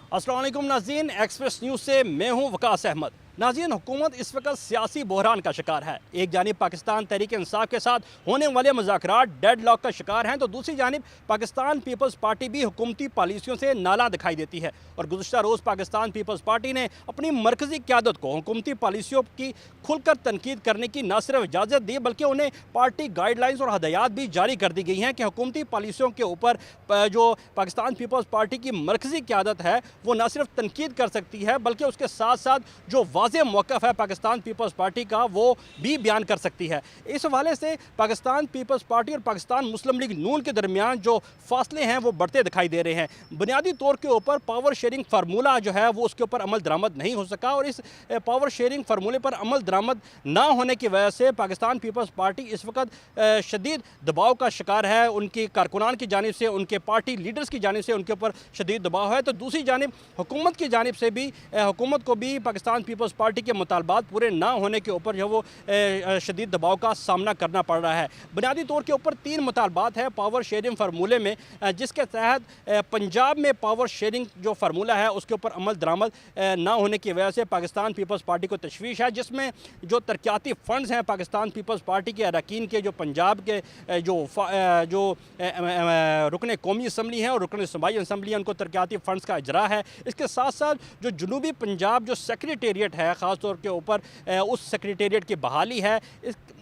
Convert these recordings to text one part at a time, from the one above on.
अस्सलाम वालेकुम नाज़रीन, एक्सप्रेस न्यूज़ से मैं हूं वकास अहमद। नाज़रीन, हुकूमत इस वक्त सियासी बहरान का शिकार है। एक जानिब पाकिस्तान तहरीक इंसाफ के साथ होने वाले मुज़ाकरात डेड लॉक का शिकार हैं, तो दूसरी जानिब पाकिस्तान पीपल्स पार्टी भी हुकूमती पॉलिसियों से नाला दिखाई देती है। और गुज़श्ता रोज़ पाकिस्तान पीपल्स पार्टी ने अपनी मरकज़ी क़यादत को हुकूमती पॉलिसियों की खुलकर तनकीद करने की न सिर्फ इजाज़त दी, बल्कि उन्हें पार्टी गाइडलाइंस और हदायत भी जारी कर दी गई हैं कि हुकूमती पॉलिसियों के ऊपर जो पाकिस्तान पीपल्स पार्टी की मरकज़ी क़यादत है वो न सिर्फ तनकीद कर सकती है, बल्कि उसके साथ साथ जो वाज़ेह मौक़िफ़ है पाकिस्तान पीपल्स पार्टी का वो भी बयान कर सकती है। इस हवाले से पाकिस्तान पीपल्स पार्टी और पाकिस्तान मुस्लिम लीग नून के दरमियान जो फासले हैं वो बढ़ते दिखाई दे रहे हैं। बुनियादी तौर के ऊपर पावर शेयरिंग फार्मूला जो है वो उसके ऊपर अमल दरामद नहीं हो सका, और इस पावर शेयरिंग फार्मूले पर अमल दरामद ना होने की वजह से पाकिस्तान पीपल्स पार्टी इस वक्त शदीद दबाव का शिकार है। उनकी कारकुनान की जानिब से, उनके पार्टी लीडर्स की जानिब से उनके ऊपर शदीद दबाव है। तो दूसरी जानिब हुकूमत की जानिब से भी हुकूमत को भी पाकिस्तान पीपल्स पार्टी के मुतालबात पूरे ना होने के ऊपर जो वो शदीद दबाव का सामना करना पड़ रहा है। बुनियादी तौर के ऊपर 3 मुतालबात है पावर शेयरिंग फार्मूले में, जिसके तहत पंजाब में पावर शेयरिंग जो फार्मूला है उसके ऊपर अमल दरामद ना होने की वजह से पाकिस्तान पीपल्स पार्टी को तशवीश है, जिसमें जो तरक्याती फ़ंड्स हैं पाकिस्तान पीपल्स पार्टी के अरकान के, जो पंजाब के जो रुकन कौमी असम्बली हैं और रुकन सूबाई असम्बली हैं, उनको तरक्याती फ़ंड्स का इजरा है। इसके साथ साथ जो जनूबी पंजाब जो सेक्रेटेरिएट है ख़ास तौर के ऊपर उस सेक्रेटेरिएट की बहाली है।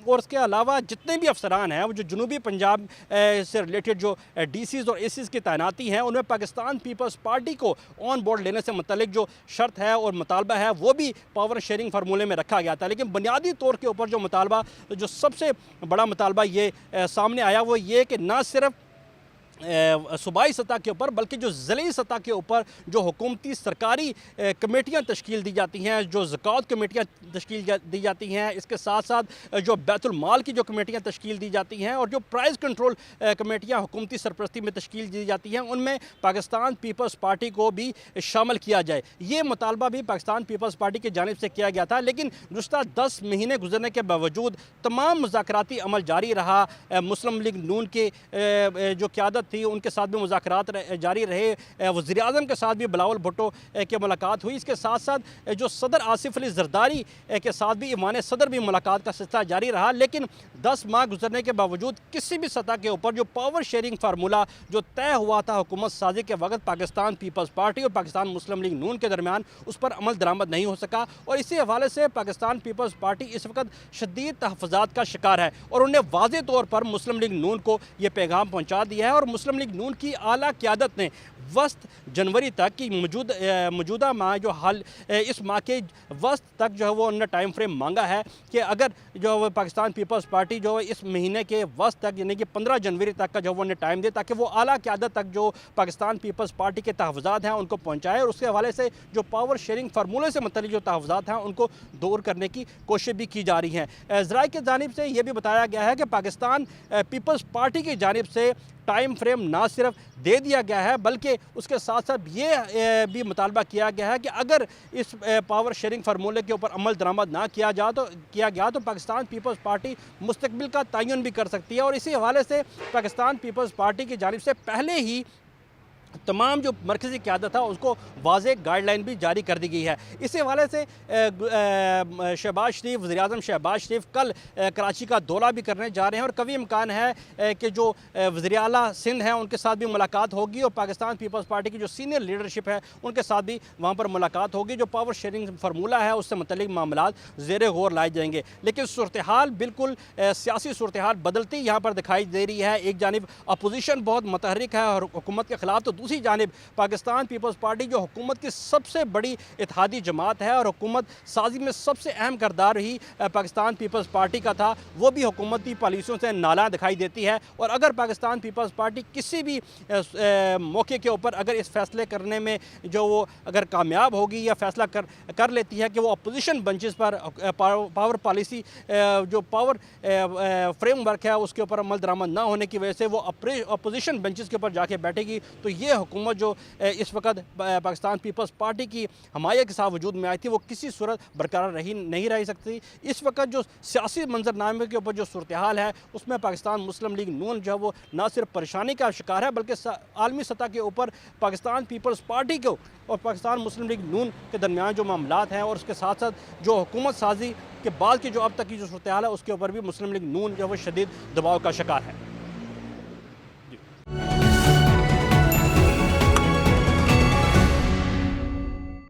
और इसके अलावा जितने भी अफसरान हैं वो जो जनूबी पंजाब से रिलेटेड जो डीसीज़ और एसीज़ की तैनाती हैं, उनमें पाकिस्तान पीपल्स पार्टी को ऑन बोर्ड लेने से मुतल्लिक जो शर्त है और मुतालबा है वो भी पावर शेयरिंग फार्मूले में रखा गया था। लेकिन बुनियादी तौर के ऊपर जो मुतालबा, जो सबसे बड़ा मुतालबा ये सामने आया वो ये कि न सिर्फ सूबाई सतह के ऊपर बल्कि जो ज़िली सतह के ऊपर जो हुकूमती सरकारी कमेटियाँ तश्कील दी जाती हैं, जो ज़कात कमेटियाँ तश्कील दी जाती हैं, इसके साथ साथ जो बैतुल माल की जो कमेटियाँ तश्कील दी जाती हैं और जो प्राइस कंट्रोल कमेटियाँ हुकूमती सरपरस्ती में तश्कील दी जाती हैं, उनमें पाकिस्तान पीपल्स पार्टी को भी शामिल किया जाए। ये मुतालबा भी पाकिस्तान पीपल्स पार्टी की जानिब से किया गया था, लेकिन गुज़श्ता 10 महीने गुजरने के बावजूद तमाम मुज़ाकराती अमल जारी रहा। मुस्लिम लीग नून के जो क़यादत थी उनके साथ भी मुज़ाकरात जारी रहे। वज़ीर आज़म के साथ भी बिलावल भुट्टो की मुलाकात हुई। इसके साथ साथ जो सदर आसिफ अली ज़रदारी के साथ भी ईमान सदर भी मुलाकात का सिलसिला जारी रहा। लेकिन 10 माह गुजरने के बावजूद किसी भी सतह के ऊपर जो पावर शेयरिंग फार्मूला जो तय हुआ था हुकूमत साजी के वक्त पाकिस्तान पीपल्स पार्टी और पाकिस्तान मुस्लिम लीग नून के दरमियान, उस पर अमल दरामद नहीं हो सका। और इसी हवाले से पाकिस्तान पीपल्स पार्टी इस वक्त शदीद तहफ़्फ़ुज़ात का शिकार है और उन्हें वाज़ेह तौर पर मुस्लिम लीग नून को ये पैगाम पहुँचा दिया है। और मुस्लिम लीग नून की आला क़यादत ने वस्त जनवरी तक की मौजूदा माह जो हाल इस माह के वस्त तक जो है वो उन्होंने टाइम फ्रेम मांगा है कि अगर जो है पाकिस्तान पीपल्स पार्टी जो है इस महीने के वस्त तक यानी कि 15 जनवरी तक का जो वो उन्हें टाइम दे, ताकि वो आला क़यादत तक जो पाकिस्तान पीपल्स पार्टी के तहफ़्फ़ुज़ात हैं उनको पहुँचाए और उसके हवाले से जो पावर शेयरिंग फार्मूले से मुतल्लिक़ जो तहफ़्फ़ुज़ात हैं उनको दूर करने की कोशिश भी की जा रही है। ज़राए की जानिब से ये भी बताया गया है कि पाकिस्तान पीपल्स पार्टी की जानिब से टाइम फ्रेम ना सिर्फ दे दिया गया है बल्कि उसके साथ साथ ये भी मुतालबा किया गया है कि अगर इस पावर शेयरिंग फार्मूले के ऊपर अमल दरामद ना किया गया तो पाकिस्तान पीपल्स पार्टी मुस्तकबिल का तयन भी कर सकती है। और इसी हवाले से पाकिस्तान पीपल्स पार्टी की जानिब से पहले ही तमाम जो मरकज़ी क़यादत था उसको वाज़ेह गाइडलाइन भी जारी कर दी गई है। इसी हवाले से शहबाज शरीफ, वज़ीर आज़म शहबाज शरीफ कल कराची का दौरा भी करने जा रहे हैं और कभी इम्कान है कि जो वज़ीर आला सिंध हैं उनके साथ भी मुलाकात होगी और पाकिस्तान पीपल्स पार्टी की जो सीनियर लीडरशिप है उनके साथ भी वहाँ पर मुलाकात होगी। जो पावर शेयरिंग फार्मूला है उससे मुतल्लिक़ मामलात ज़ेर गौर लाए जाएंगे। लेकिन सूरत हाल बिल्कुल सियासी सूरत हाल बदलती यहाँ पर दिखाई दे रही है। एक जानिब अपोजिशन बहुत मुतहरिक है और हुकूमत के ख़िलाफ़, तो दूसरी जानिब पाकिस्तान पीपल्स पार्टी जो हुकूमत की सबसे बड़ी इत्तेहादी जमात है और हुकूमत साजी में सबसे अहम किरदार ही पाकिस्तान पीपल्स पार्टी का था, वो भी हुकूमती पॉलिसियों से नाला दिखाई देती है। और अगर पाकिस्तान पीपल्स पार्टी किसी भी मौके के ऊपर अगर इस फैसले करने में जो वो अगर कामयाब होगी या फैसला कर लेती है कि वो अपोजिशन बेंचेस पर पावर पॉलिसी जो पावर फ्रेमवर्क है उसके ऊपर अमल दरामद ना होने की वजह से वो अपोजिशन बेंचेस के ऊपर जाके बैठेगी, तो ये हुकूमत जो इस वक्त पाकिस्तान पीपल्स पार्टी की हमायत के साथ वजूद में आई थी वो किसी सूरत बरकरार नहीं रह सकती। इस वक्त जो सियासी मंजरनामे के ऊपर जो सूरत हाल है उसमें पाकिस्तान मुस्लिम लीग नून जो है वो न सिर्फ परेशानी का शिकार है बल्कि आलमी सतह के ऊपर पाकिस्तान पीपल्स पार्टी को और पाकिस्तान मुस्लिम लीग नून के दरमियान जो मामलात हैं और उसके साथ साथ जो हुकूमत साजी के बाद की जो अब तक की जो सूरत हाल है उसके ऊपर भी मुस्लिम लीग नून जो है वो शदीद दबाव का शिकार है।